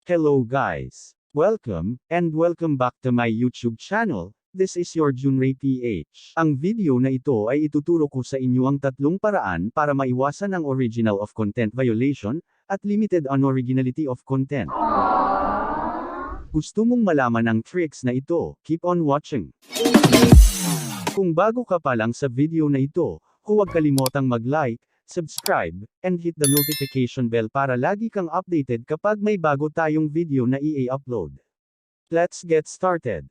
Hello guys! Welcome back to my YouTube channel. This is your Junray PH. Ang video na ito ay ituturo ko sa inyo ang tatlong paraan para maiwasan ang original of content violation, at limited unoriginality of content. Gusto mong malaman ang tricks na ito? Keep on watching. Kung bago ka pa lang sa video na ito, huwag kalimotang mag-like, subscribe, and hit the notification bell para lagi kang updated kapag may bago tayong video na i-upload. Let's get started.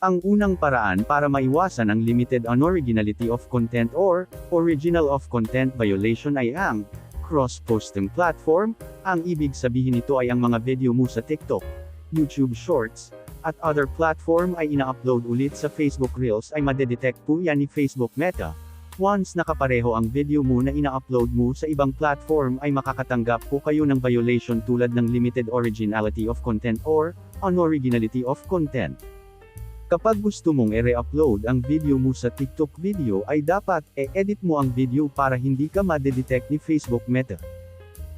Ang unang paraan para maiwasan ang limited unoriginality of content or original of content violation ay ang cross-posting platform. Ang ibig sabihin nito ay ang mga video mo sa TikTok, YouTube Shorts, at other platform ay ina-upload ulit sa Facebook Reels ay madedetect po yan ni Facebook Meta. Once nakapareho ang video mo na ina-upload mo sa ibang platform ay makakatanggap po kayo ng violation tulad ng limited originality of content or unoriginality of content. Kapag gusto mong i-re-upload ang video mo sa TikTok video ay dapat e-edit mo ang video para hindi ka madedetect ni Facebook Meta.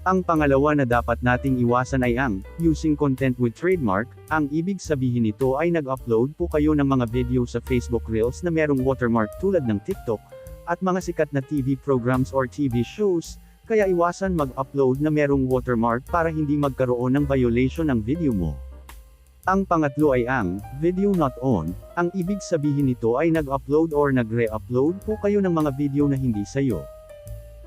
Ang pangalawa na dapat nating iwasan ay ang using content with trademark. Ang ibig sabihin nito ay nag-upload po kayo ng mga video sa Facebook Reels na merong watermark tulad ng TikTok, at mga sikat na TV programs or TV shows, kaya iwasan mag-upload na merong watermark para hindi magkaroon ng violation ng video mo. Ang pangatlo ay ang video not on. Ang ibig sabihin nito ay nag-upload or nagre-upload po kayo ng mga video na hindi sayo.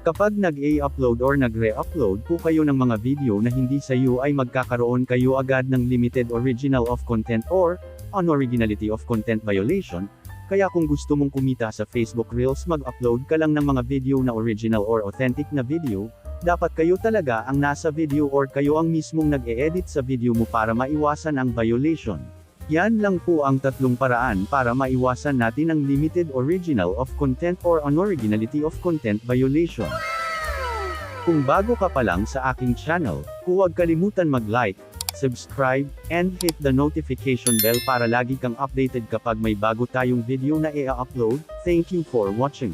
Kapag nag-upload or nagre-upload po kayo ng mga video na hindi sayo ay magkakaroon kayo agad ng limited original of content or unoriginality of content violation. Kaya kung gusto mong kumita sa Facebook Reels, mag-upload ka lang ng mga video na original or authentic na video. Dapat kayo talaga ang nasa video or kayo ang mismong nag-e-edit sa video mo para maiwasan ang violation. Yan lang po ang tatlong paraan para maiwasan natin ang limited original of content or unoriginality of content violation. Kung bago ka pa lang sa aking channel, huwag kalimutan mag-like, subscribe, and hit the notification bell para lagi kang updated kapag may bago tayong video na i-upload. Thank you for watching.